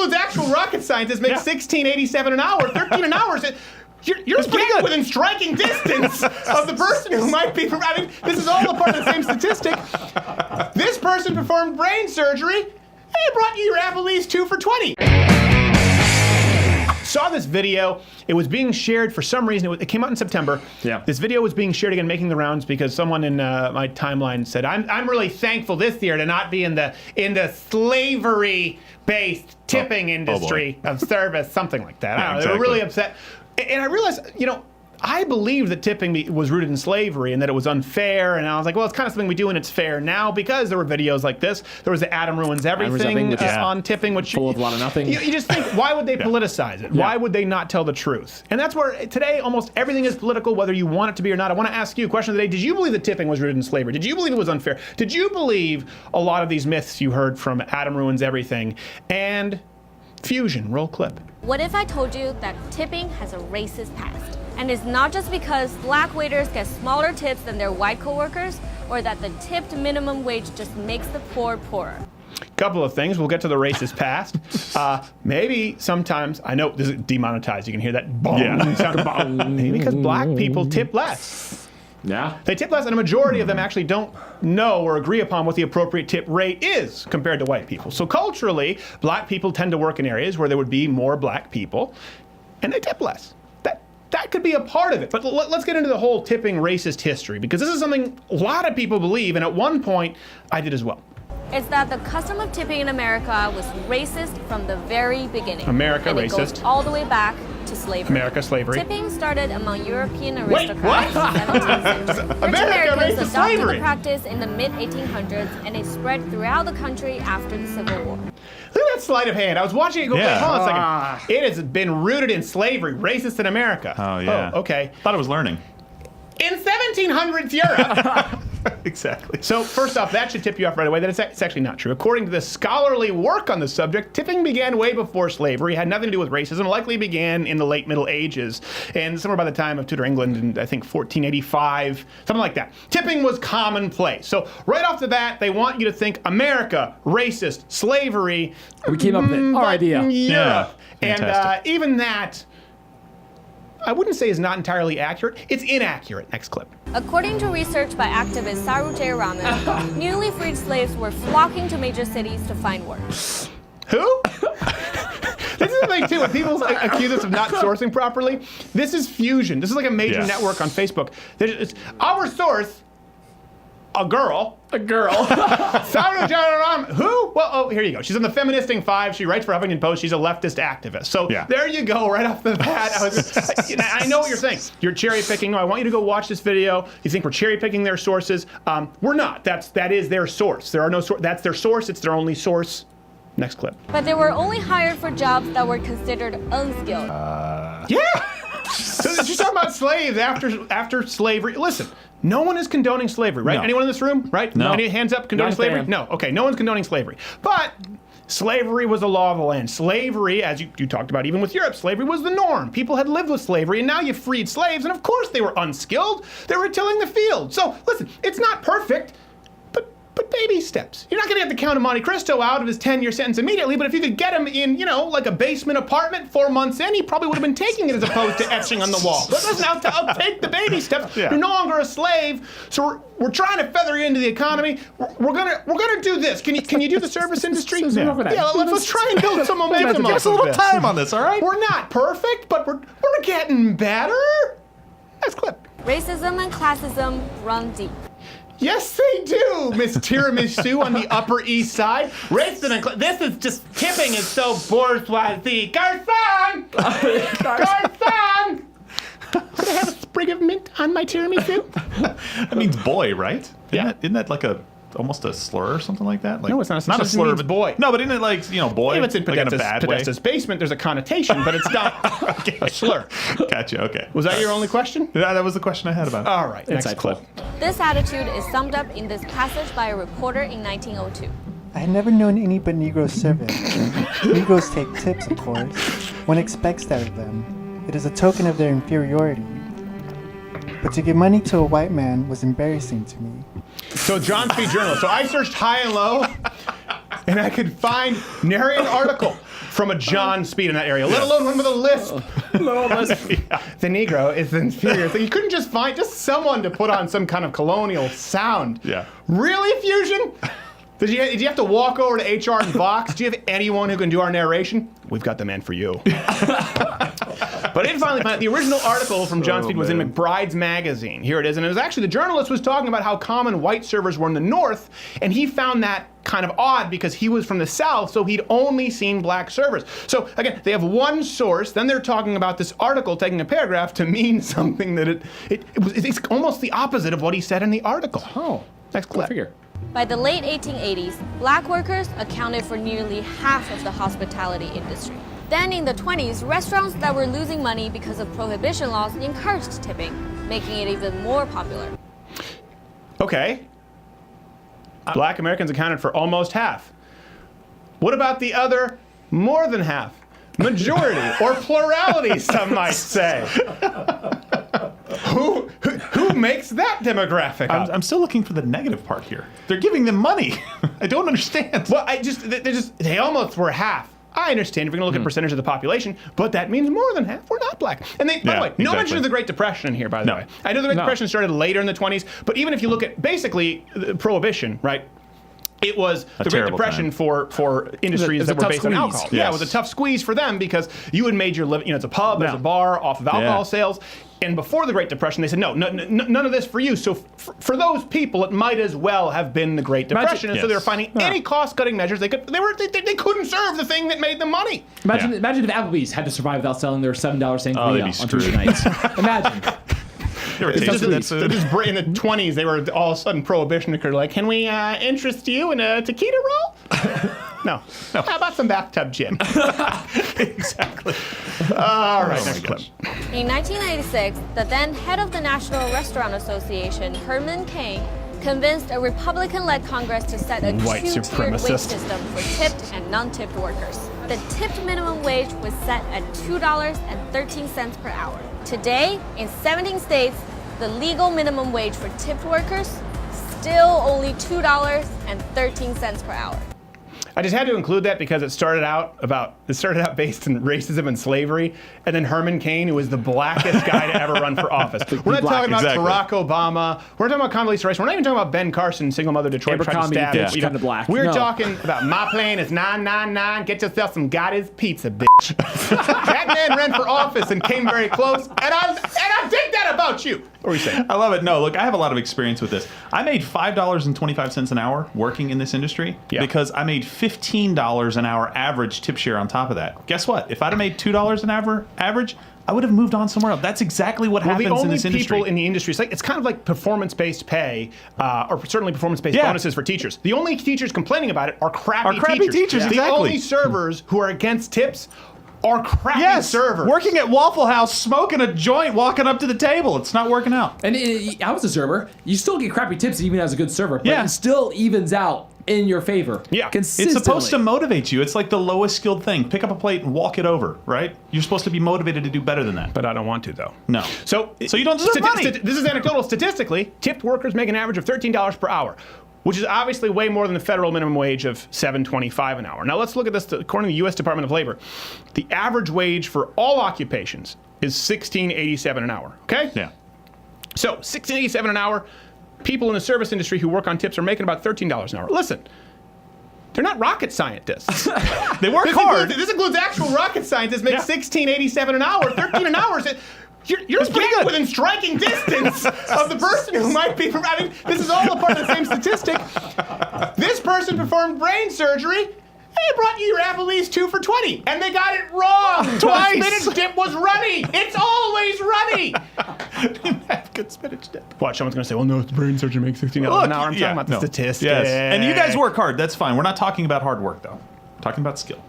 includes actual rocket scientists, make $16.87 an hour, $13 an hour. You're pretty within striking distance of the person who might be. I mean, this is all a part of the same statistic. This person performed brain surgery, and it brought you your Applebee's 2 for $20. Saw this video. It was being shared for some reason. It came out in September. Yeah. This video was being shared again, making the rounds because someone in my timeline said, "I'm really thankful this year to not be in the slavery-based tipping industry of service," something like that. I don't know. Exactly. They were really upset, and I realized, I believed that tipping was rooted in slavery and that it was unfair, and I was like, well, it's kind of something we do and it's fair now because there were videos like this. There was the Adam Ruins Everything on tipping, which full of a lot of nothing. You just think, why would they politicize it? Why would they not tell the truth? And that's where today almost everything is political, whether you want it to be or not. I want to ask you a question of the day. Did you believe that tipping was rooted in slavery? Did you believe it was unfair? Did you believe a lot of these myths you heard from Adam Ruins Everything? And Fusion, roll clip. What if I told you that tipping has a racist past? And it's not just because black waiters get smaller tips than their white coworkers, or that the tipped minimum wage just makes the poor poorer. Couple of things. We'll get to the racist past. Maybe sometimes, I know this is demonetized, you can hear that bong sound. Maybe because black people tip less. Yeah. They tip less, and a majority of them actually don't know or agree upon what the appropriate tip rate is compared to white people. So culturally, black people tend to work in areas where there would be more black people, and they tip less. That could be a part of it. But let's get into the whole tipping racist history, because this is something a lot of people believe, and at one point, I did as well. It's that the custom of tipping in America was racist from the very beginning. America, and it racist. goes all the way back to slavery. America, slavery. Tipping started among European aristocrats in the 17th century. Rich America, Americans racist, adopted slavery. the practice in the mid-1800s, and it spread throughout the country after the Civil War. Look at that sleight of hand. I was watching it go, wait, hold on a second. It has been rooted in slavery, racist in America. Oh, yeah. Oh, okay. Thought I was learning. In 1700s Europe. Exactly. So first off, that should tip you off right away that it's actually not true. According to the scholarly work on the subject, tipping began way before slavery, had nothing to do with racism, likely began in the late Middle Ages, and somewhere by the time of Tudor England in, I think, 1485, something like that. Tipping was commonplace. So right off the bat, they want you to think America, racist, slavery. We came up with our idea. Europe. Yeah, and even that, I wouldn't say is not entirely accurate. It's inaccurate. Next clip. According to research by activist Saru Jayaraman, newly freed slaves were flocking to major cities to find work. Who? This is the thing, too, when people accuse us of not sourcing properly. This is Fusion. This is like a major network on Facebook. Our source, a girl. Saru Jayaraman. Who? Well, here you go. She's on the Feministing 5. She writes for Huffington Post. She's a leftist activist. So there you go, right off the bat. I know what you're saying. You're cherry picking. No, I want you to go watch this video. You think we're cherry picking their sources? We're not. That is their source. There are no source. That's their source. It's their only source. Next clip. But they were only hired for jobs that were considered unskilled. So she's talking about slaves after slavery. Listen, no one is condoning slavery, right? No. Anyone in this room, right? No. Any hands up condoning Not a slavery? fan. No. Okay, no one's condoning slavery. But slavery was the law of the land. Slavery, as you talked about, even with Europe, slavery was the norm. People had lived with slavery, and now you freed slaves, and of course they were unskilled. They were tilling the field. So listen, it's not perfect, but baby steps. You're not going to get the Count of Monte Cristo out of his 10-year sentence immediately, but if you could get him in, like a basement apartment 4 months in, he probably would have been taking it as opposed to etching on the wall. But listen, I'll take the baby steps. You're no longer a slave, so we're trying to feather you into the economy. We're gonna do this. Can you do the service industry? Let's try and build some momentum. Give us a little time on this, all right? We're not perfect, but we're getting better. Next clip. Racism and classism run deep. Yes, they do, Miss Tiramisu on the Upper East Side. This is just, tipping is so bourgeoisie. Garçon! Garçon! Could I have a sprig of mint on my tiramisu? That means boy, right? Yeah. Isn't that like almost a slur or something like that? Like, No, it's not. Not a slur, means but boy. No, but isn't it like, boy? If it's in like in a bad way? Podesta's basement, there's a connotation, but it's not a slur. Gotcha, okay. Was that your only question? Yeah, that was the question I had about it. All right, next Inside clip. This attitude is summed up in this passage by a reporter in 1902. I had never known any but Negro servants. Negroes take tips, of course. One expects that of them. It is a token of their inferiority. But to give money to a white man was embarrassing to me. So John Speed Journal. So I searched high and low, and I could find nary an article from a John Speed in that area, let alone one with a lisp. The Negro is inferior. So you couldn't just find someone to put on some kind of colonial sound. Yeah. Really, Fusion? Did you have to walk over to HR and Vox? Do you have anyone who can do our narration? We've got the man for you. But I did finally find out the original article from John Speed was in McBride's magazine. Here it is. And it was actually, the journalist was talking about how common white servers were in the North, and he found that kind of odd because he was from the South, so he'd only seen black servers. So again, they have one source, then they're talking about this article taking a paragraph to mean something that it's almost the opposite of what he said in the article. Oh, Next clip. figure. By the late 1880s, black workers accounted for nearly half of the hospitality industry. Then in the 20s, restaurants that were losing money because of prohibition laws encouraged tipping, making it even more popular. Okay. Black Americans accounted for almost half. What about the other more than half? Majority or plurality, some might say. Who makes that demographic up? I'm still looking for the negative part here. They're giving them money. I don't understand. Well, they almost were half. I understand if we're going to look at percentage of the population, but that means more than half were not black. And by the way, no mention of the Great Depression in here, by the way. I know the Great Depression started later in the 20s, but even if you look at basically Prohibition, right? It was the Great Depression for industries that were based on alcohol. Yes. Yeah, it was a tough squeeze for them because you had made your living, it's a pub, there's a bar off of alcohol sales. And before the Great Depression, they said, no, none of this for you. So for those people, it might as well have been the Great Depression. And so they were finding any cost-cutting measures they could. They couldn't serve the thing that made them money. Imagine if Applebee's had to survive without selling their $7 sangria on Tuesday nights. Imagine. In the 20s, they were all of a sudden prohibition occurred. Like, can we interest you in a taquita roll? No. How about some bathtub gin? Exactly. All right, next clip. In 1996, the then head of the National Restaurant Association, Herman Cain, convinced a Republican-led Congress to set a White two-tiered supremacist. wage system for tipped and non-tipped workers. The tipped minimum wage was set at $2.13 per hour. Today, in 17 states, the legal minimum wage for tipped workers still only $2.13 per hour. I just had to include that because it started out based in racism and slavery, and then Herman Cain, who was the blackest guy to ever run for office. We're not talking about Barack Obama. We're not talking about Condoleezza Rice. We're not even talking about Ben Carson, single mother Detroit, trying to stab Abercrombie, kind of black. We're talking about my plane is 999. Get yourself some Gotti's pizza, bitch. That man ran for office and came very close, and I dig that about you. What were you saying? I love it. No, look, I have a lot of experience with this. I made $5.25 an hour working in this industry because I made $15 an hour average tip share on top of that. Guess what? If I'd have made $2 an hour average, I would have moved on somewhere else. That's exactly what happens in this industry. The only people in the industry, it's kind of like performance-based pay, or certainly performance-based bonuses for teachers. The only teachers complaining about it are crappy teachers. Exactly. The only servers who are against tips are crappy servers. Working at Waffle House, smoking a joint, walking up to the table. It's not working out. And I was a server. You still get crappy tips even as a good server, but it still evens out in your favor. Yeah. Consistently. It's supposed to motivate you. It's like the lowest skilled thing. Pick up a plate and walk it over, right? You're supposed to be motivated to do better than that. But I don't want to, though. No. So you don't deserve money. This is anecdotal. Statistically, tipped workers make an average of $13 per hour, which is obviously way more than the federal minimum wage of $7.25 an hour. Now let's look at this. According to the U.S. Department of Labor, the average wage for all occupations is $16.87 an hour. Okay? Yeah. So $16.87 an hour. People in the service industry who work on tips are making about $13 an hour. Listen, they're not rocket scientists. They work hard. This includes actual rocket scientists make $16.87 an hour. 13 an hour. You're getting within striking distance of the person who might be. I mean, this is all a part of the same statistic. This person performed brain surgery. They brought you your Applebee's 2 for $20, and they got it wrong. Twice. The spinach dip was runny. It's always runny. Didn't have good spinach dip. Watch, someone's gonna say, "Well, no, brain surgery makes $16 an hour." I'm talking about the statistics. Yes, and you guys work hard. That's fine. We're not talking about hard work, though. We're talking about skill.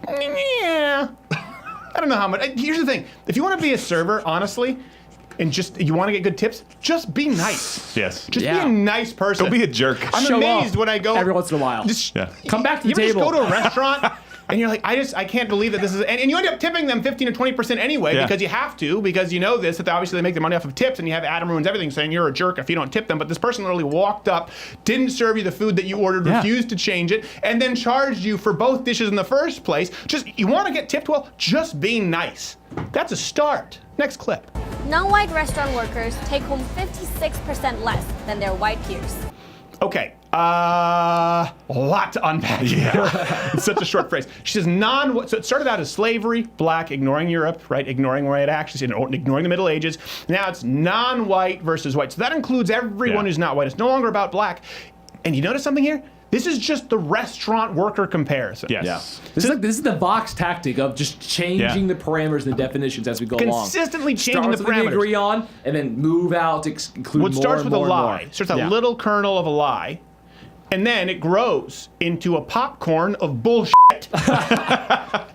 Yeah. I don't know how much. Here's the thing: if you want to be a server, honestly, and you want to get good tips, just be nice. Yes. Just be a nice person. Don't be a jerk. I'm Show amazed up when I go every once in a while. Come back to the you ever table. just go to a restaurant And you're like, I can't believe that this is, and you end up tipping them 15 or 20% anyway because you have to, because you know this, that obviously they make their money off of tips, and you have Adam Ruins Everything saying you're a jerk if you don't tip them. But this person literally walked up, didn't serve you the food that you ordered, refused to change it, and then charged you for both dishes in the first place. You want to get tipped well? Just be nice. That's a start. Next clip. Non-white restaurant workers take home 56% less than their white peers. Okay, a lot to unpack. Yeah, it's such a short phrase. She says so it started out as slavery, black, ignoring Europe, right? Ignoring where it actually, ignoring the Middle Ages. Now it's non-white versus white. So that includes everyone who's not white. It's no longer about black. And you notice something here? This is just the restaurant worker comparison. Yes. Yeah. This is the Vox tactic of just changing the parameters and the definitions as we go along. Consistently changing the Start with what we parameters. agree on, and then move out to include What more starts and with a more and lie. more. Starts a little kernel of a lie, and then it grows into a popcorn of bullshit.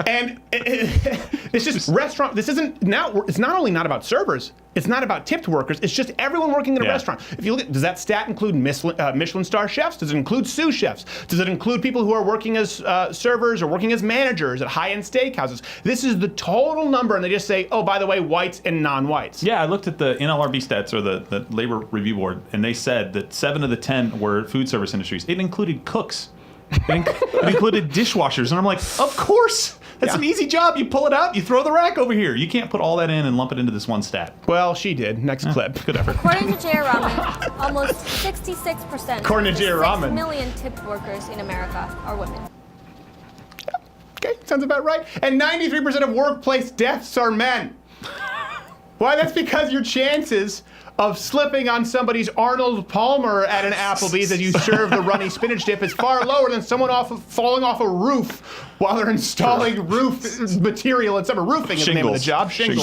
And it's just restaurant. This isn't now. It's not only not about servers. It's not about tipped workers. It's just everyone working in a restaurant. If you look at, does that stat include Michelin star chefs? Does it include sous chefs? Does it include people who are working as servers or working as managers at high-end steakhouses? This is the total number, and they just say, oh, by the way, whites and non-whites. Yeah, I looked at the NLRB stats, or the Labor Review Board, and they said that 7 of the 10 were food service industries. It included cooks. It included dishwashers, and I'm like, of course. That's an easy job. You pull it out, you throw the rack over here. You can't put all that in and lump it into this one stat. Well, she did. Next clip. Good effort. According to Ramen, almost 66% According to of the 6 Ramen. million tipped workers in America are women. Okay, sounds about right. And 93% of workplace deaths are men. Why? That's because your chances of slipping on somebody's Arnold Palmer at an Applebee's as you serve the runny spinach dip is far lower than someone falling off a roof while they're installing roof material at summer. Roofing is the name of the job. Shingles.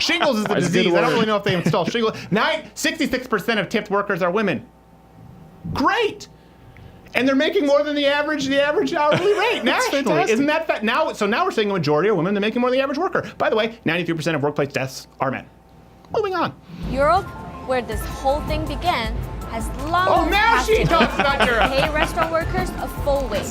Shingles is the disease. I don't really know if they install shingles. 66% of tipped workers are women. Great. And they're making more than the average hourly rate nationally. Isn't that fact? Now we're saying a majority are women. They're making more than the average worker. By the way, 93% of workplace deaths are men. Moving on. Europe, where this whole thing began, has long now she talks about Europe. pay restaurant workers a full wage.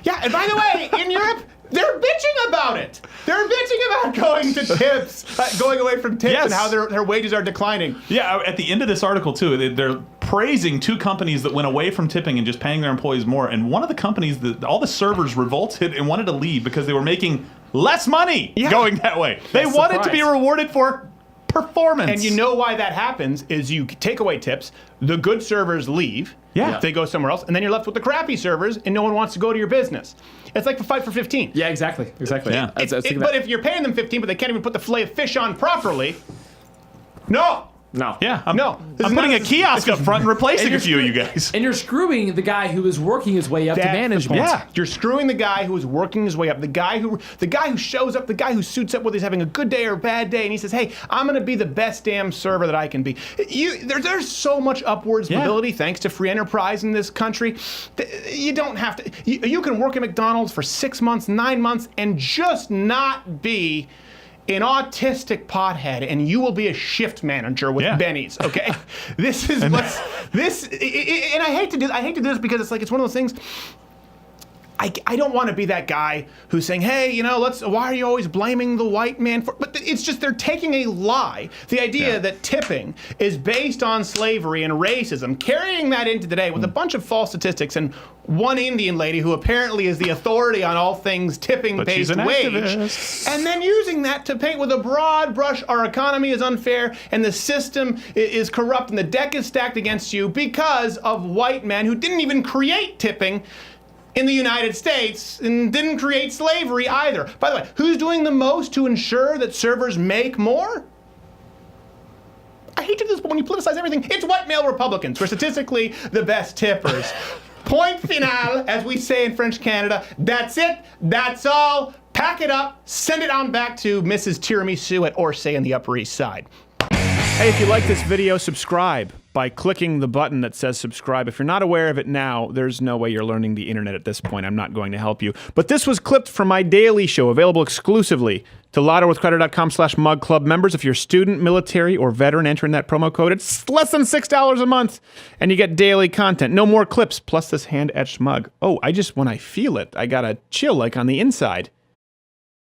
Yeah, and by the way, in Europe, they're bitching about it. They're bitching about going to tips, going away from tips, and how their wages are declining. Yeah, at the end of this article, too, they're praising 2 companies that went away from tipping and just paying their employees more. And one of the companies, all the servers revolted and wanted to leave because they were making less money going that way. They wanted to be rewarded for performance. And you know why that happens is you take away tips, the good servers leave, they go somewhere else, and then you're left with the crappy servers, and no one wants to go to your business. It's like the fight for 15. Yeah, exactly. Yeah. But if you're paying them 15, but they can't even put the fillet of fish on properly, no. Yeah, I'm This is putting not- a kiosk up front and replacing a few of you guys. And you're screwing the guy who is working his way up to That's the management. point. You're screwing the guy who is working his way up, the guy who shows up, the guy who suits up whether he's having a good day or a bad day, and he says, hey, I'm going to be the best damn server that I can be. There's so much upwards mobility thanks to free enterprise in this country. You don't have to. You can work at McDonald's for 6 months, 9 months, and just not be an autistic pothead, and you will be a shift manager with Benny's. Okay, this is what's this. And I hate to do this because it's one of those things. I don't want to be that guy who's saying, hey, why are you always blaming the white man for, but it's just they're taking a lie. The idea that tipping is based on slavery and racism, carrying that into today with a bunch of false statistics and one Indian lady who apparently is the authority on all things tipping-based wage, and then using that to paint with a broad brush our economy is unfair and the system is corrupt and the deck is stacked against you because of white men who didn't even create tipping in the United States and didn't create slavery either. By the way, who's doing the most to ensure that servers make more? I hate to do this, but when you politicize everything, it's white male Republicans who are statistically the best tippers. Point final, as we say in French Canada. That's it. That's all. Pack it up. Send it on back to Mrs. Tiramisu at Orsay on the Upper East Side. Hey, if you like this video, subscribe. by clicking the button that says subscribe. If you're not aware of it now, there's no way you're learning the internet at this point. I'm not going to help you. But this was clipped from my daily show, available exclusively to LottoWithCreditor.com/MugClub members. If you're student, military, or veteran, enter in that promo code. It's less than $6 a month, and you get daily content. No more clips, plus this hand-etched mug. Oh, when I feel it, I got a chill like on the inside.